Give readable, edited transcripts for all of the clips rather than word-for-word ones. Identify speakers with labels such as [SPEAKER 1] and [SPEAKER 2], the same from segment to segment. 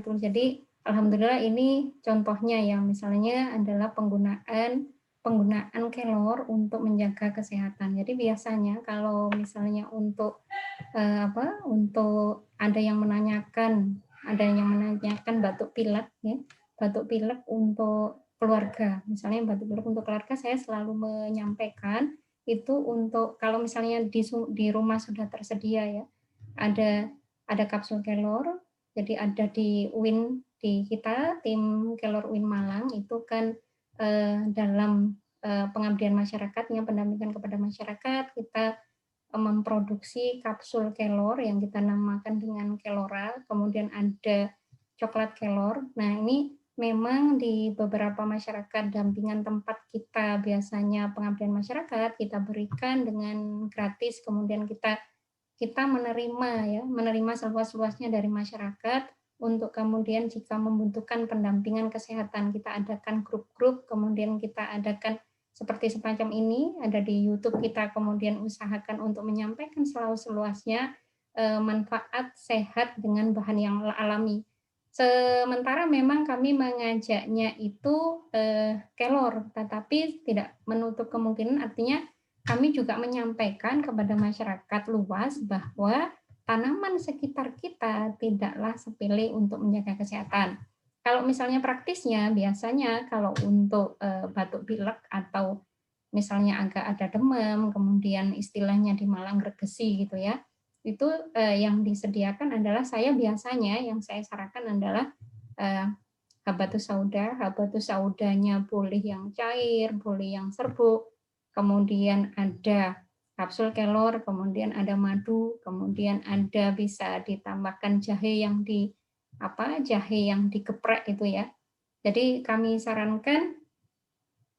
[SPEAKER 1] Jadi alhamdulillah ini contohnya yang misalnya adalah penggunaan kelor untuk menjaga kesehatan. Jadi biasanya kalau misalnya untuk untuk ada yang menanyakan batuk pilek ya, batuk pilek untuk keluarga. Misalnya batuk pilek untuk keluarga, saya selalu menyampaikan itu untuk kalau misalnya di rumah sudah tersedia ya, ada kapsul kelor. Jadi ada di UIN di kita tim Kelor UIN Malang itu kan dalam pengabdian masyarakatnya, pendampingan kepada masyarakat, kita memproduksi kapsul kelor yang kita namakan dengan kelora, kemudian ada coklat kelor. Nah, ini memang di beberapa masyarakat dampingan tempat kita biasanya pengabdian masyarakat kita berikan dengan gratis, kemudian kita menerima seluas-luasnya dari masyarakat untuk kemudian jika membutuhkan pendampingan kesehatan kita adakan grup-grup, kemudian kita adakan seperti semacam ini ada di YouTube, kita kemudian usahakan untuk menyampaikan seluas-luasnya manfaat sehat dengan bahan yang alami. Sementara memang kami mengajaknya itu kelor, tetapi tidak menutup kemungkinan, artinya kami juga menyampaikan kepada masyarakat luas bahwa tanaman sekitar kita tidaklah sepele untuk menjaga kesehatan. Kalau misalnya praktisnya, biasanya kalau untuk batuk pilek atau misalnya agak ada demam, kemudian istilahnya di Malang gregesi gitu ya, itu yang disediakan adalah yang saya sarankan adalah habatus sauda. Habatus saudanya boleh yang cair, boleh yang serbuk, kemudian ada kapsul kelor, kemudian ada madu, kemudian ada bisa ditambahkan jahe yang digeprek itu ya. Jadi kami sarankan,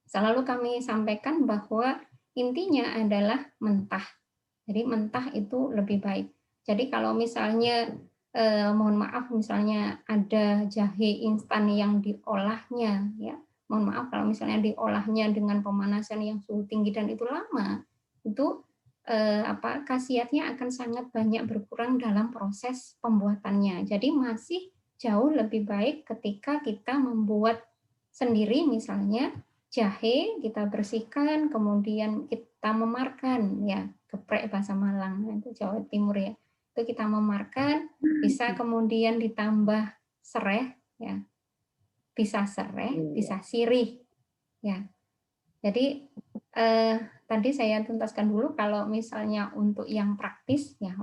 [SPEAKER 1] selalu kami sampaikan bahwa intinya adalah mentah. Jadi mentah itu lebih baik. Jadi kalau misalnya mohon maaf misalnya ada jahe instan yang diolahnya ya, mohon maaf kalau misalnya diolahnya dengan pemanasan yang suhu tinggi dan itu lama, itu khasiatnya akan sangat banyak berkurang dalam proses pembuatannya. Jadi masih jauh lebih baik ketika kita membuat sendiri, misalnya jahe kita bersihkan, kemudian kita memarkan ya, geprek bahasa Malang, itu Jawa Timur ya. Itu kita memarkan, bisa kemudian ditambah sereh ya. Bisa sereh, bisa sirih ya. Jadi tadi saya tuntaskan dulu kalau misalnya untuk yang praktis ya,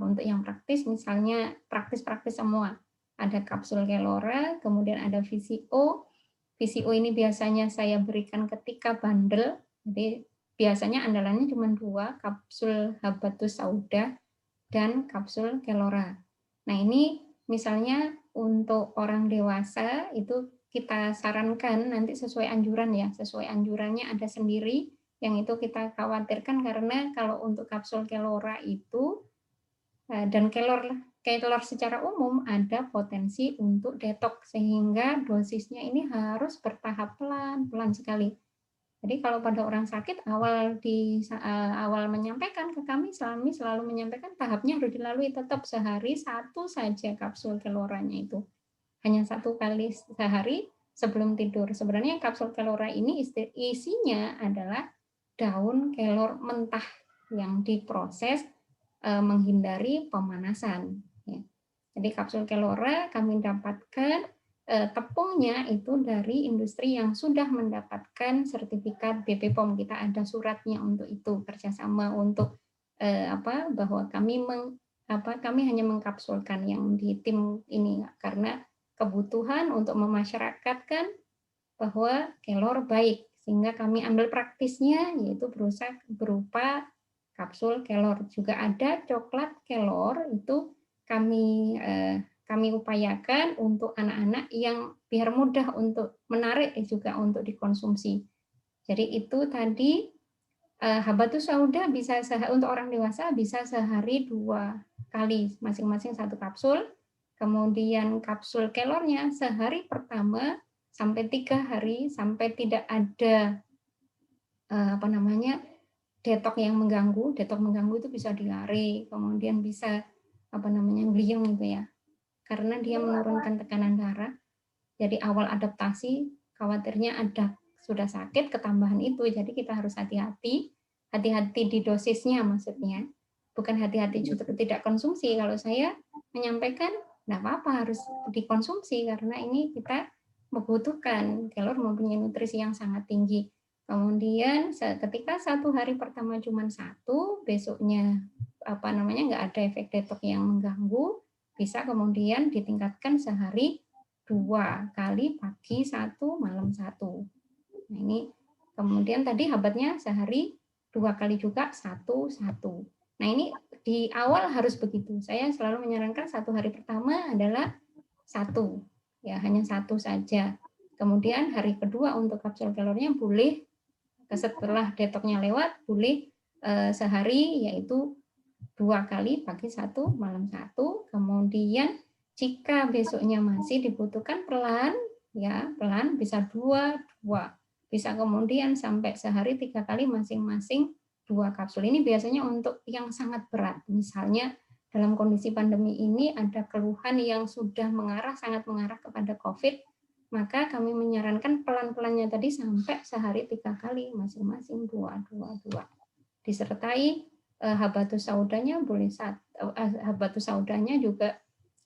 [SPEAKER 1] misalnya praktis semua. Ada kapsul kelora, kemudian ada VCO. VCO ini biasanya saya berikan ketika bandel. Jadi biasanya andalannya cuma 2, kapsul habatus sauda dan kapsul kelora. Nah, ini misalnya untuk orang dewasa itu kita sarankan nanti sesuai anjuran ya, sesuai anjurannya ada sendiri, yang itu kita khawatirkan karena kalau untuk kapsul kelora itu dan kelor secara umum ada potensi untuk detoks, sehingga dosisnya ini harus bertahap pelan-pelan sekali. Jadi kalau pada orang sakit awal menyampaikan ke kami selalu menyampaikan tahapnya harus dilalui tetap sehari 1 saja kapsul keloranya itu. Hanya 1 kali sehari sebelum tidur. Sebenarnya kapsul kelora ini isinya adalah daun kelor mentah yang diproses menghindari pemanasan. Jadi kapsul kelora kami dapatkan tepungnya itu dari industri yang sudah mendapatkan sertifikat BPOM. Kita ada suratnya untuk itu, kerjasama untuk bahwa kami hanya mengkapsulkan yang di tim ini karena kebutuhan untuk memasyarakatkan bahwa kelor baik, sehingga kami ambil praktisnya yaitu berupa kapsul kelor. Juga ada coklat kelor, itu kami upayakan untuk anak-anak yang biar mudah untuk menarik juga untuk dikonsumsi. Jadi itu tadi habatus sauda bisa untuk orang dewasa bisa sehari 2 kali, masing-masing 1 kapsul. Kemudian kapsul kelornya sehari pertama sampai 3 hari sampai tidak ada detok yang mengganggu. Detok mengganggu itu bisa diare, kemudian bisa gliyeng gitu ya. karena dia menurunkan tekanan darah. Jadi awal adaptasi khawatirnya ada sudah sakit ketambahan itu, jadi kita harus hati-hati di dosisnya maksudnya. Bukan hati-hati juga tidak konsumsi. Kalau saya menyampaikan enggak apa-apa harus dikonsumsi karena ini kita membutuhkan kelor mempunyai nutrisi yang sangat tinggi. Kemudian ketika 1 hari pertama cuma 1, besoknya nggak ada efek detox yang mengganggu, bisa kemudian ditingkatkan sehari 2 kali, pagi 1, malam 1. Nah, ini kemudian tadi habatnya sehari 2 kali juga 1, 1. Nah, ini di awal harus begitu. Saya selalu menyarankan 1 hari pertama adalah 1, ya hanya 1 saja. Kemudian hari kedua untuk kapsul kelornya boleh setelah detoxnya lewat boleh sehari yaitu 2 kali, pagi 1, malam 1. Kemudian jika besoknya masih dibutuhkan pelan bisa 2, bisa kemudian sampai sehari 3 kali masing-masing 2 kapsul. Ini biasanya untuk yang sangat berat. Misalnya dalam kondisi pandemi ini ada keluhan yang sudah sangat mengarah kepada COVID, maka kami menyarankan pelan-pelannya tadi sampai sehari 3 kali, masing-masing 2. Disertai habatus saudanya boleh habatus saudanya juga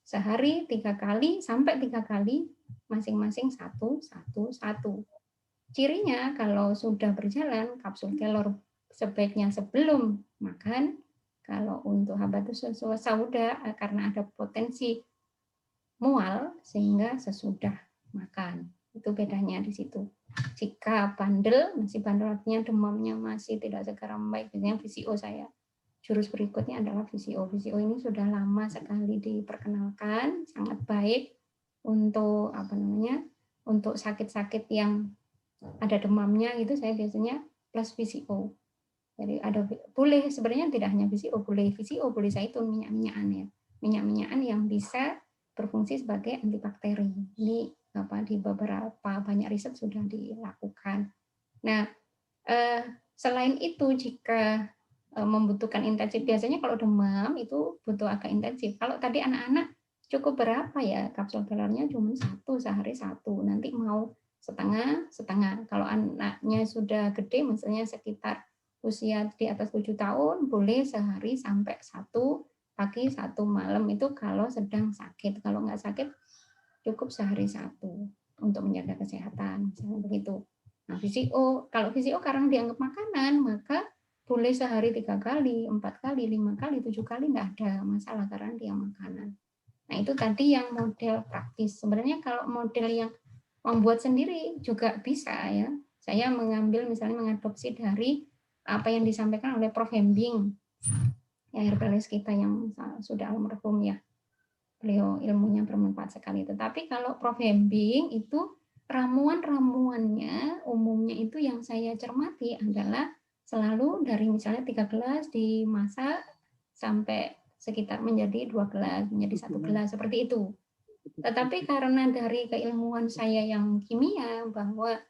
[SPEAKER 1] sehari 3 kali sampai 3 kali, masing-masing 1. Cirinya kalau sudah berjalan kapsul kelor sebaiknya sebelum makan. Kalau untuk habatus sauda karena ada potensi mual sehingga sesudah makan. Itu bedanya di situ. Jika masih bandel artinya demamnya masih tidak segera membaik, biasanya VCO saya. Jurus berikutnya adalah VCO. VCO ini sudah lama sekali diperkenalkan, sangat baik untuk untuk sakit-sakit yang ada demamnya gitu, saya biasanya plus VCO. Jadi boleh sebenarnya tidak hanya VCO, boleh zaitun, minyak-minyakan ya. Minyak-minyakan yang bisa berfungsi sebagai antibakteri. Ini di beberapa banyak riset sudah dilakukan. Nah, selain itu jika membutuhkan intensif, biasanya kalau demam itu butuh agak intensif. Kalau tadi anak-anak cukup berapa ya kapsul kelornya cuma 1 sehari 1. Nanti mau setengah. Kalau anaknya sudah gede, misalnya sekitar usia di atas 7 tahun, boleh sehari sampai 1, pagi 1, malam itu kalau sedang sakit. Kalau nggak sakit, cukup sehari 1 untuk menjaga kesehatan, misalnya begitu. Nah, VCO, kalau VCO karena dianggap makanan, maka boleh sehari 3 kali, 4 kali, 5 kali, 7 kali, nggak ada masalah karena dia makanan. Nah, itu tadi yang model praktis. Sebenarnya kalau model yang membuat sendiri juga bisa ya. Saya misalnya mengadopsi dari apa yang disampaikan oleh Prof. Hembing, ya herbalis kita yang sudah almarhum ya. Beliau ilmunya bermanfaat sekali. Tetapi kalau Prof. Hembing itu ramuan-ramuannya umumnya itu yang saya cermati adalah selalu dari misalnya 3 gelas dimasak sampai sekitar menjadi 2 gelas, menjadi 1 gelas, seperti itu. Tetapi karena dari keilmuan saya yang kimia bahwa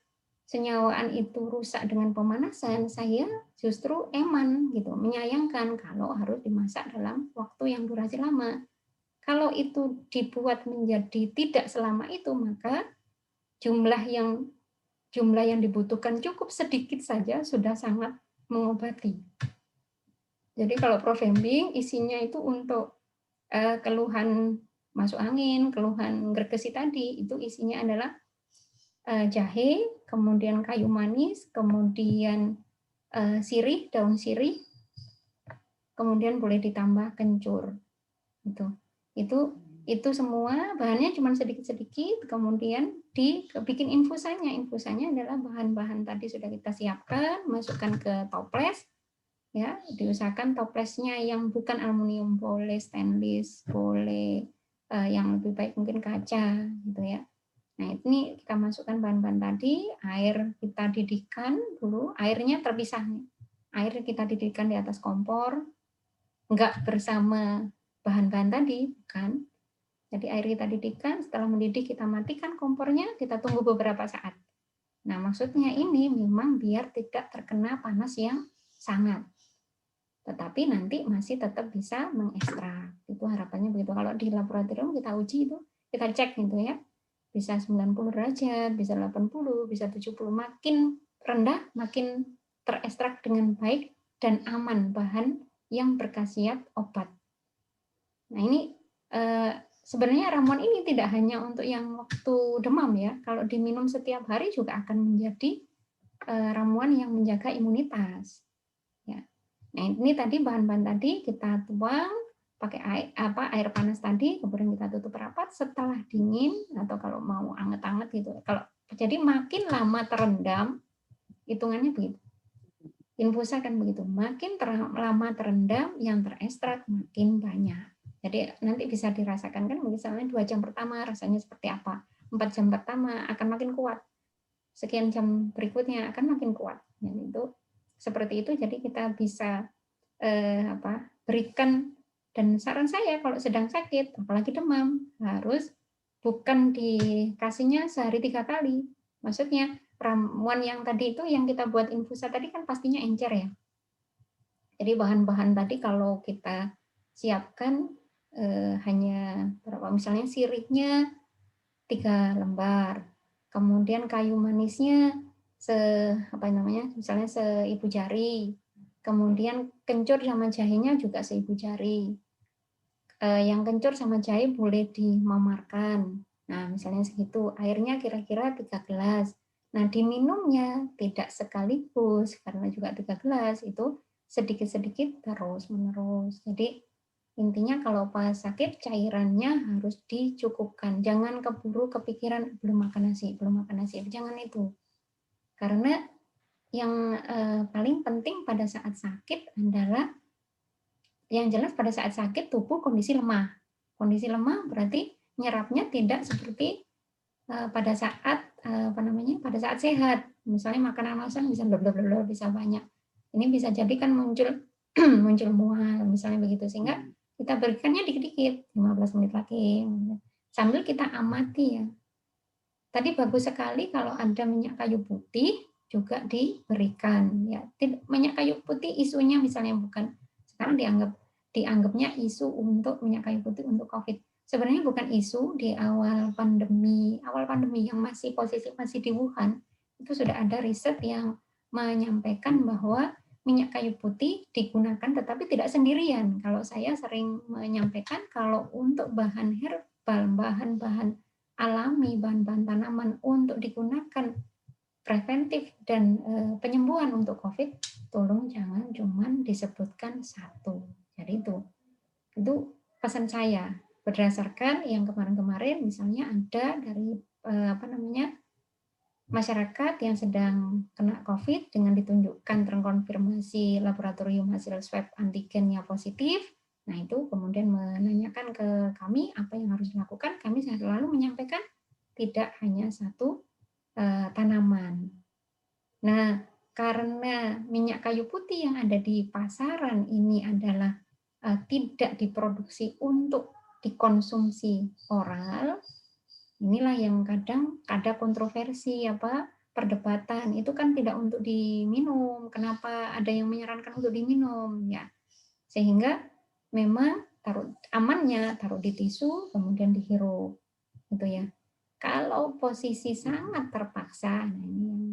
[SPEAKER 1] senyawaan itu rusak dengan pemanasan, saya justru menyayangkan kalau harus dimasak dalam waktu yang durasi lama. Kalau itu dibuat menjadi tidak selama itu, maka jumlah yang dibutuhkan cukup sedikit saja sudah sangat mengobati. Jadi kalau Prof. Hembing isinya itu untuk keluhan masuk angin, keluhan gregesi tadi, itu isinya adalah jahe, kemudian kayu manis, kemudian sirih, daun sirih, kemudian boleh ditambah kencur. Itu semua bahannya cuma sedikit-sedikit, kemudian dibikin infusannya. Infusannya adalah bahan-bahan tadi sudah kita siapkan, masukkan ke toples, ya, diusahakan toplesnya yang bukan aluminium, boleh stainless, boleh yang lebih baik mungkin kaca, gitu ya. Nah, ini kita masukkan bahan-bahan tadi, air kita didihkan dulu, airnya terpisah nih. Air kita didihkan di atas kompor, enggak bersama bahan-bahan tadi, bukan. Jadi air kita didihkan, setelah mendidih kita matikan kompornya, kita tunggu beberapa saat. Nah, maksudnya ini memang biar tidak terkena panas yang sangat. tetapi nanti masih tetap bisa mengekstrak. Itu harapannya begitu. Kalau di laboratorium kita uji itu, kita cek gitu ya. Bisa 90 derajat, bisa 80, bisa 70. Makin rendah, makin terekstrak dengan baik dan aman bahan yang berkhasiat obat. Nah ini sebenarnya ramuan ini tidak hanya untuk yang waktu demam ya. Kalau diminum setiap hari juga akan menjadi ramuan yang menjaga imunitas. Ya. Nah ini tadi bahan-bahan tadi kita tuang pakai air panas tadi, kemudian kita tutup rapat. Setelah dingin atau kalau mau anget-anget gitu. Kalau jadi makin lama terendam, hitungannya begitu. Infusa kan begitu, makin lama terendam, yang terekstrak makin banyak. Jadi nanti bisa dirasakan kan, misalnya 2 jam pertama rasanya seperti apa, 4 jam pertama akan makin kuat, sekian jam berikutnya akan makin kuat. Dan itu seperti itu, jadi kita bisa berikan, dan saran saya kalau sedang sakit, apalagi demam, harus bukan dikasihnya sehari 3 kali. Maksudnya ramuan yang tadi itu yang kita buat infusa tadi kan pastinya encer ya. Jadi bahan-bahan tadi kalau kita siapkan hanya berapa, misalnya sirihnya 3 lembar, kemudian kayu manisnya misalnya seibu jari, kemudian kencur sama jahenya juga seibu jari. Yang kencur sama jahe boleh dimamarkan. Nah, misalnya segitu, airnya kira-kira 3 gelas. Nah, diminumnya tidak sekaligus, karena juga 3 gelas, itu sedikit-sedikit terus-menerus. Jadi, intinya kalau pas sakit, cairannya harus dicukupkan. Jangan keburu kepikiran, belum makan nasi, jangan itu. Karena yang paling penting pada saat sakit adalah, yang jelas pada saat sakit tubuh kondisi lemah. Kondisi lemah berarti nyerapnya tidak seperti pada saat pada saat sehat. Misalnya makanan masan bisa blablabla, bisa banyak. Ini bisa jadi kan muncul muncul mual misalnya begitu, sehingga kita berikannya dikit-dikit, 15 menit lagi. Sambil kita amati ya. Tadi bagus sekali kalau ada minyak kayu putih juga diberikan ya. Minyak kayu putih isunya misalnya bukan sekarang dianggapnya isu untuk minyak kayu putih untuk COVID. Sebenarnya bukan isu. Di awal pandemi yang masih di Wuhan, itu sudah ada riset yang menyampaikan bahwa minyak kayu putih digunakan tetapi tidak sendirian. Kalau saya sering menyampaikan kalau untuk bahan herbal, bahan-bahan alami, bahan-bahan tanaman untuk digunakan preventif dan penyembuhan untuk COVID, tolong jangan cuman disebutkan satu. Jadi itu pesan saya berdasarkan yang kemarin-kemarin, misalnya ada dari masyarakat yang sedang kena COVID dengan ditunjukkan terkonfirmasi laboratorium hasil swab antigennya positif. Nah, itu kemudian menanyakan ke kami apa yang harus dilakukan. Kami selalu menyampaikan tidak hanya satu tanaman. Nah, karena minyak kayu putih yang ada di pasaran ini adalah tidak diproduksi untuk dikonsumsi oral, inilah yang kadang ada kontroversi perdebatan, itu kan tidak untuk diminum, kenapa ada yang menyarankan untuk diminum ya, sehingga memang amannya taruh di tisu kemudian dihirup gitu ya. Kalau posisi sangat terpaksa, nah ini yang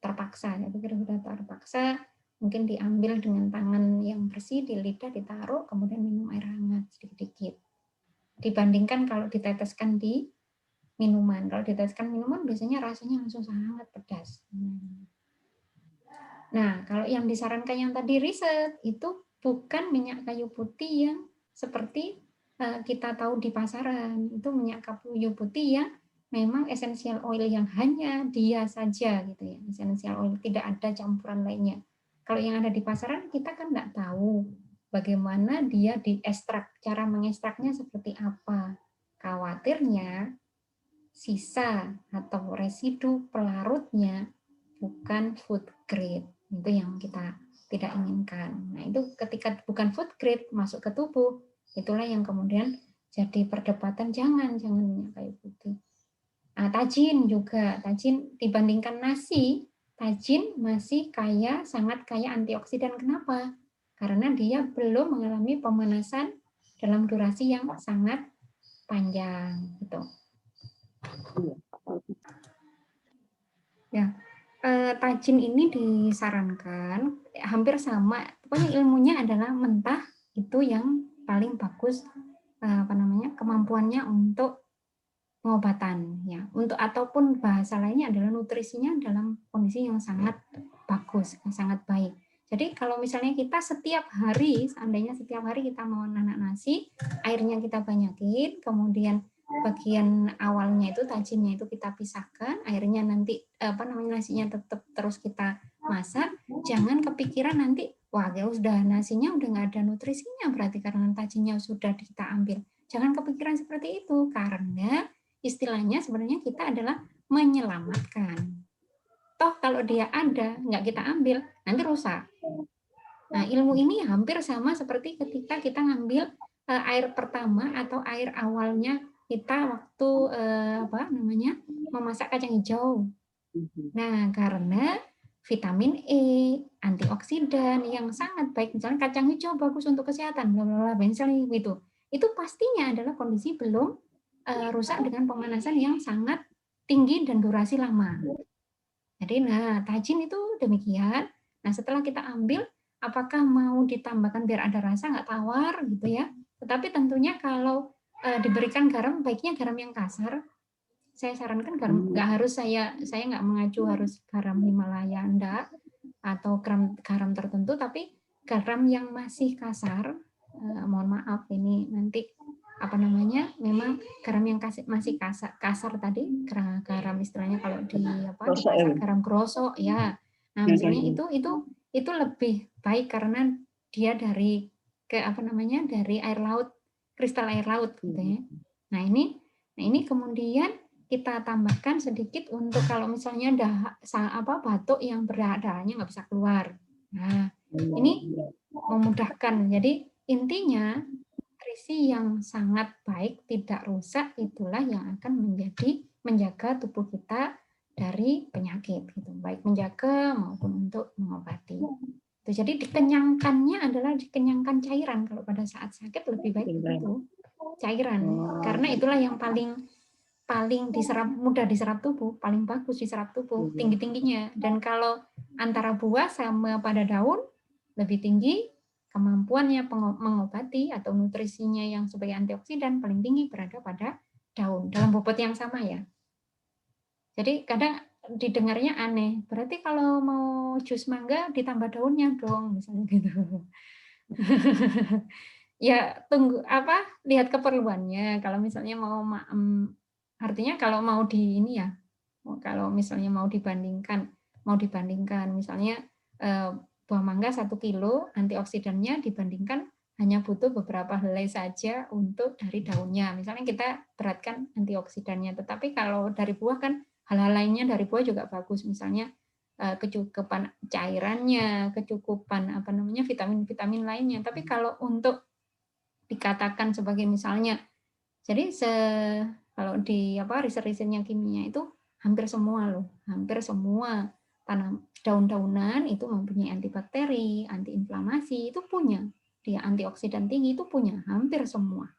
[SPEAKER 1] terpaksa, saya pikir sudah terpaksa, mungkin diambil dengan tangan yang bersih, di lidah ditaruh, kemudian minum air hangat sedikit-sedikit. Dibandingkan kalau diteteskan di minuman. Kalau diteteskan minuman biasanya rasanya langsung sangat pedas. Nah, kalau yang disarankan yang tadi riset, itu bukan minyak kayu putih yang seperti kita tahu di pasaran. Itu minyak kayu putih yang memang essential oil yang hanya dia saja gitu ya, essential oil, tidak ada campuran lainnya. Kalau yang ada di pasaran kita kan nggak tahu bagaimana dia diekstrak, cara mengekstraknya seperti apa. Khawatirnya sisa atau residu pelarutnya bukan food grade, itu yang kita tidak inginkan. Nah, itu ketika bukan food grade masuk ke tubuh, itulah yang kemudian jadi perdebatan, jangan minyak kayu putih. Tajin juga, tajin dibandingkan nasi, tajin masih sangat kaya antioksidan. Kenapa? karena dia belum mengalami pemanasan dalam durasi yang sangat panjang gitu. Ya, tajin ini disarankan hampir sama, pokoknya ilmunya adalah mentah itu yang paling bagus kemampuannya untuk pengobatan ya. Untuk ataupun bahasa lainnya adalah nutrisinya dalam kondisi yang sangat bagus, yang sangat baik. Jadi kalau misalnya kita setiap hari, seandainya setiap hari kita mau nanak nasi, airnya kita banyakin, kemudian bagian awalnya itu tajinnya itu kita pisahkan, airnya nanti nasinya tetap terus kita masak, jangan kepikiran nanti wah ya sudah nasinya udah nggak ada nutrisinya berarti karena tajinnya sudah kita ambil. Jangan kepikiran seperti itu karena istilahnya sebenarnya kita adalah menyelamatkan. Toh kalau dia ada nggak kita ambil nanti rusak. Nah ilmu ini hampir sama seperti ketika kita ngambil air pertama atau air awalnya kita waktu memasak kacang hijau. Nah karena vitamin E, antioksidan yang sangat baik, misalnya kacang hijau bagus untuk kesehatan, bla bla bla, itu pastinya adalah kondisi belum rusak dengan pemanasan yang sangat tinggi dan durasi lama. Jadi, tajin itu demikian. Nah, setelah kita ambil, apakah mau ditambahkan biar ada rasa nggak tawar gitu ya? Tetapi tentunya kalau diberikan garam, baiknya garam yang kasar. Saya sarankan garam, nggak harus saya nggak mengacu harus garam Himalaya enggak atau garam tertentu, tapi garam yang masih kasar. Mohon maaf ini nanti memang garam yang masih kasar tadi, garam istilahnya kalau di pasar garam grosok ya. Nah misalnya itu lebih baik karena dia dari dari air laut, kristal air laut gitu ya. Nah ini kemudian kita tambahkan sedikit untuk kalau misalnya batuk yang berdarah-darahnya nggak bisa keluar. Nah ini memudahkan. Jadi intinya nutrisi yang sangat baik, tidak rusak, itulah yang akan menjaga tubuh kita dari penyakit, gitu. Baik menjaga maupun untuk mengobati. Jadi dikenyangkannya adalah dikenyangkan cairan. Kalau pada saat sakit lebih baik itu cairan, karena itulah yang paling diserap, mudah diserap tubuh, paling bagus diserap tubuh, tinggi-tingginya. Dan kalau antara buah sama pada daun lebih tinggi, kemampuannya mengobati atau nutrisinya yang sebagai antioksidan paling tinggi berada pada daun dalam bobot yang sama ya. Jadi kadang didengarnya aneh, berarti kalau mau jus mangga ditambah daunnya dong, misalnya gitu. Ya lihat keperluannya. Kalau misalnya artinya kalau mau kalau misalnya mau dibandingkan misalnya buah mangga 1 kilo antioksidannya dibandingkan hanya butuh beberapa helai saja untuk dari daunnya. Misalnya kita beratkan antioksidannya, tetapi kalau dari buah kan hal-hal lainnya dari buah juga bagus, misalnya kecukupan cairannya, kecukupan vitamin-vitamin lainnya. Tapi kalau untuk dikatakan sebagai misalnya, jadi kalau di riset-risetnya kimia itu hampir semua daun-daunan itu mempunyai antibakteri, antiinflamasi, itu punya. Dia antioksidan tinggi itu punya hampir semua.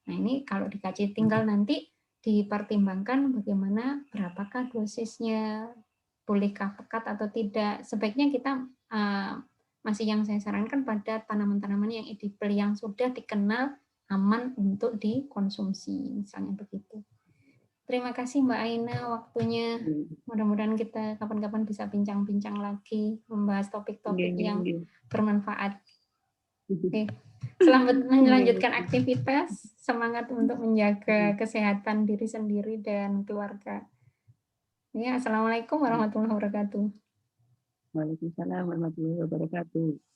[SPEAKER 1] Nah ini kalau dikaji tinggal nanti dipertimbangkan bagaimana berapakah dosisnya, bolehkah pekat atau tidak. Sebaiknya kita masih yang saya sarankan pada tanaman-tanaman yang edible yang sudah dikenal aman untuk dikonsumsi, misalnya begitu. Terima kasih Mbak Aina waktunya. Mudah-mudahan kita kapan-kapan bisa bincang-bincang lagi, membahas topik-topik yang bermanfaat. Oke. Selamat melanjutkan aktivitas, semangat untuk menjaga kesehatan diri sendiri dan keluarga. Ya, Assalamualaikum warahmatullahi wabarakatuh.
[SPEAKER 2] Waalaikumsalam warahmatullahi wabarakatuh.